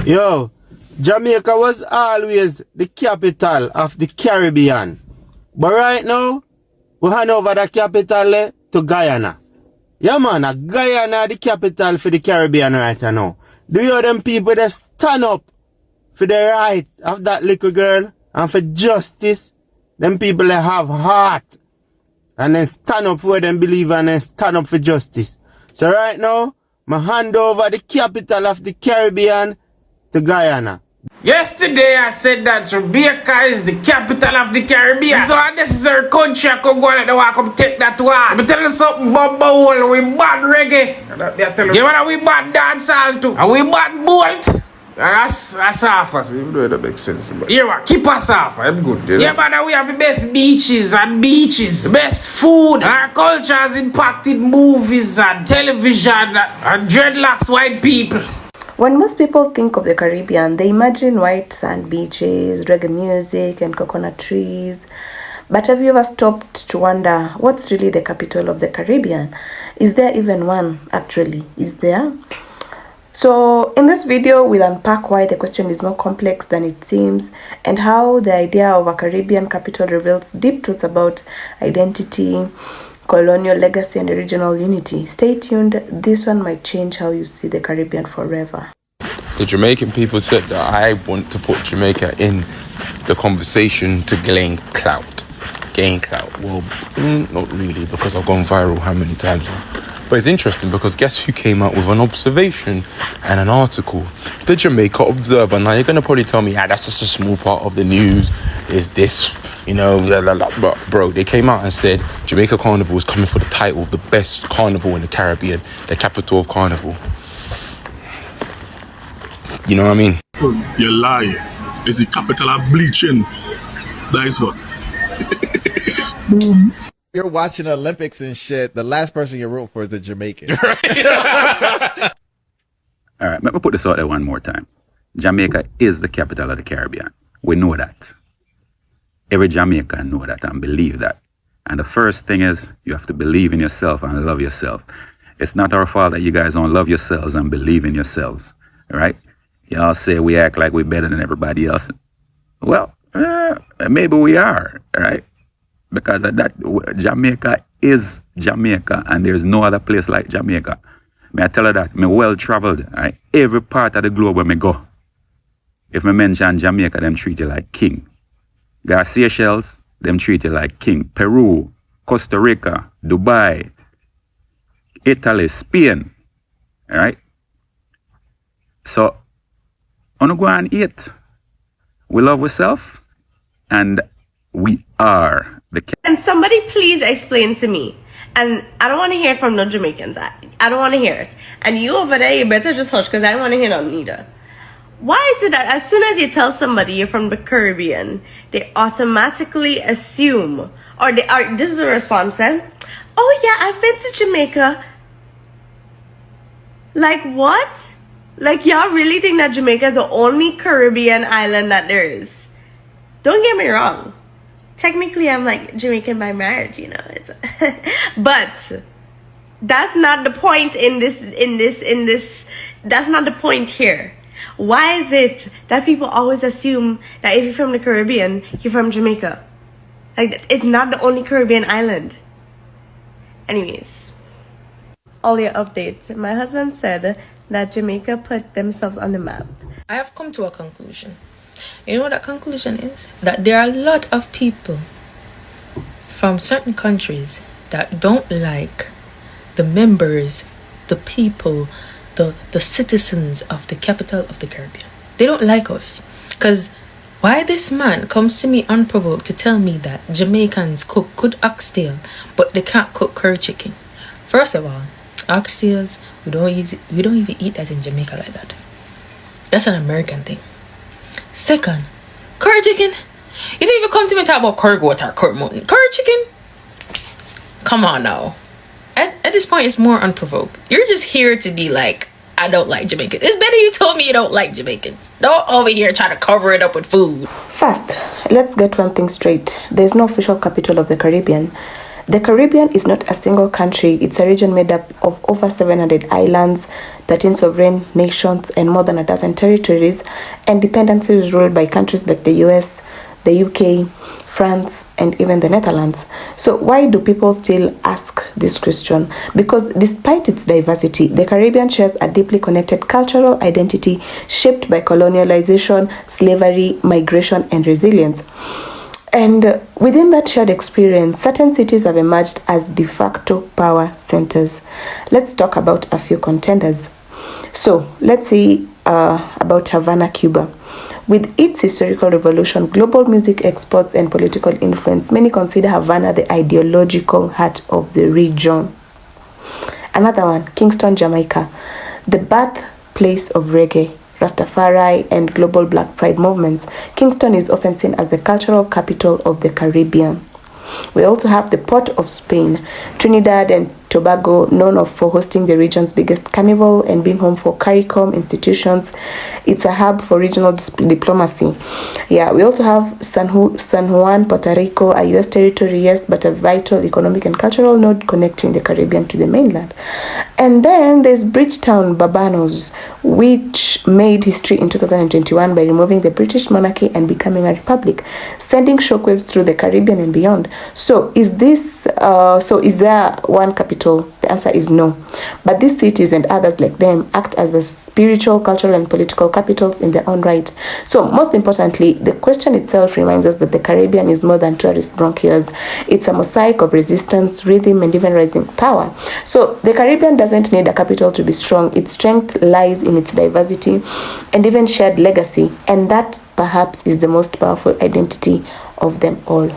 Yo, Jamaica was always the capital of the Caribbean. But right now, we hand over the capital to Guyana. Yeah man, Guyana the capital for the Caribbean right now. Do you them people that stand up for the right of that little girl and for justice? Them people that have heart and then stand up for what them believe and then stand up for justice. So right now, I hand over the capital of the Caribbean to Guyana. Yesterday I said that Jamaica is the capital of the Caribbean. So this is our country. I could go and I come take that one. Let me tell you something, Bumba Hole. We bad reggae. Yeah, man, we bad dancehall too. And we bad bolt. That's half us. Even though it don't make sense. But yeah, man, keep us off. I'm good. You know? Yeah, man, we have the best beaches and beaches. The best food. And our culture has impacted movies and television and dreadlocks white people. When most people think of the Caribbean, they imagine white sand beaches, reggae music, and coconut trees. But have you ever stopped to wonder what's really the capital of the Caribbean? Is there even one, actually? Is there? So in this video, we'll unpack why the question is more complex than it seems and how the idea of a Caribbean capital reveals deep truths about identity, colonial legacy, and regional unity. Stay tuned. This one might change how you see the Caribbean forever. The Jamaican people said that I want to put Jamaica in the conversation to gain clout. Gain clout. Well, not really, because I've gone viral how many times now. But it's interesting because guess who came out with an observation and an article? The Jamaica Observer. Now you're going to probably tell me, that's just a small part of the news. Is this, blah, blah, blah. But bro, they came out and said Jamaica Carnival is coming for the title of the best carnival in the Caribbean, the capital of carnival. You know what I mean? You lie. It's the capital of bleaching. That is what. You're watching the Olympics and shit, the last person you root for is a Jamaican. All right, let me put this out there one more time. Jamaica is the capital of the Caribbean. We know that. Every Jamaican know that and believe that. And the first thing is you have to believe in yourself and love yourself. It's not our fault that you guys don't love yourselves and believe in yourselves. All right? Y'all say we act like we're better than everybody else. Well, maybe we are, all right? Because of that, Jamaica is Jamaica, and there's no other place like Jamaica. May I tell you that? I'm well-traveled, right? Every part of the globe where I go. If I mention Jamaica, them treat you like king. Garcia Shells, them treat you like king. Peru, Costa Rica, Dubai, Italy, Spain, all right? So, on go and eat. We love ourselves, and we are the And somebody please explain to me. And I don't want to hear it from no Jamaicans. I don't want to hear it. And you over there, you better just hush because I don't want to hear none either. Why is it that as soon as you tell somebody you're from the Caribbean, they automatically assume, or this is a response then, oh yeah, I've been to Jamaica. Like what? Like y'all really think that Jamaica is the only Caribbean island that there is? Don't get me wrong. Technically, I'm like Jamaican by marriage, it's but that's not the point in this that's not the point here. Why is it that people always assume that if you're from the Caribbean, you're from Jamaica? Like, it's not the only Caribbean island. Anyways, all your updates. My husband said that Jamaica put themselves on the map. I have come to a conclusion. You know what that conclusion is? That there are a lot of people from certain countries that don't like the members, the people, the citizens of the capital of the Caribbean. They don't like us. Because why this man comes to me unprovoked to tell me that Jamaicans cook good oxtail, but they can't cook curry chicken. First of all, oxtails, we don't even eat that in Jamaica like that. That's an American thing. Second, curry chicken. You didn't even come to me and talk about curry goat or curry mutton. Curry chicken? Come on now. At this point, it's more unprovoked. You're just here to be like, I don't like Jamaicans. It's better you told me you don't like Jamaicans. Don't over here try to cover it up with food. First, let's get one thing straight. There's no official capital of the Caribbean. The Caribbean is not a single country. It's a region made up of over 700 islands, 13 sovereign nations, and more than a dozen territories and dependencies ruled by countries like the US, the UK, France, and even the Netherlands. So why do people still ask this question? Because despite its diversity, the Caribbean shares a deeply connected cultural identity shaped by colonialization, slavery, migration, and resilience. And within that shared experience, certain cities have emerged as de facto power centers. Let's talk about a few contenders. So let's see about Havana, Cuba. With its historical revolution, global music exports, and political influence, many consider Havana the ideological heart of the region. Another one, Kingston, Jamaica, the birthplace of reggae, Rastafari, and global Black Pride movements. Kingston is often seen as the cultural capital of the Caribbean. We also have the Port of Spain, Trinidad and Tobago, known for hosting the region's biggest carnival and being home for CARICOM institutions. It's a hub for regional diplomacy. Yeah, we also have San Juan, Puerto Rico, a U.S. territory, yes, but a vital economic and cultural node connecting the Caribbean to the mainland. And then there's Bridgetown, Barbados, which made history in 2021 by removing the British monarchy and becoming a republic, sending shockwaves through the Caribbean and beyond. So is there one capital? The answer is no. But these cities and others like them act as a spiritual, cultural, and political capitals in their own right. So most importantly, the question itself reminds us that the Caribbean is more than tourist bronchias. It's a mosaic of resistance, rhythm, and even rising power. So the Caribbean doesn't need a capital to be strong. Its strength lies in its diversity and even shared legacy. And that perhaps is the most powerful identity of them all.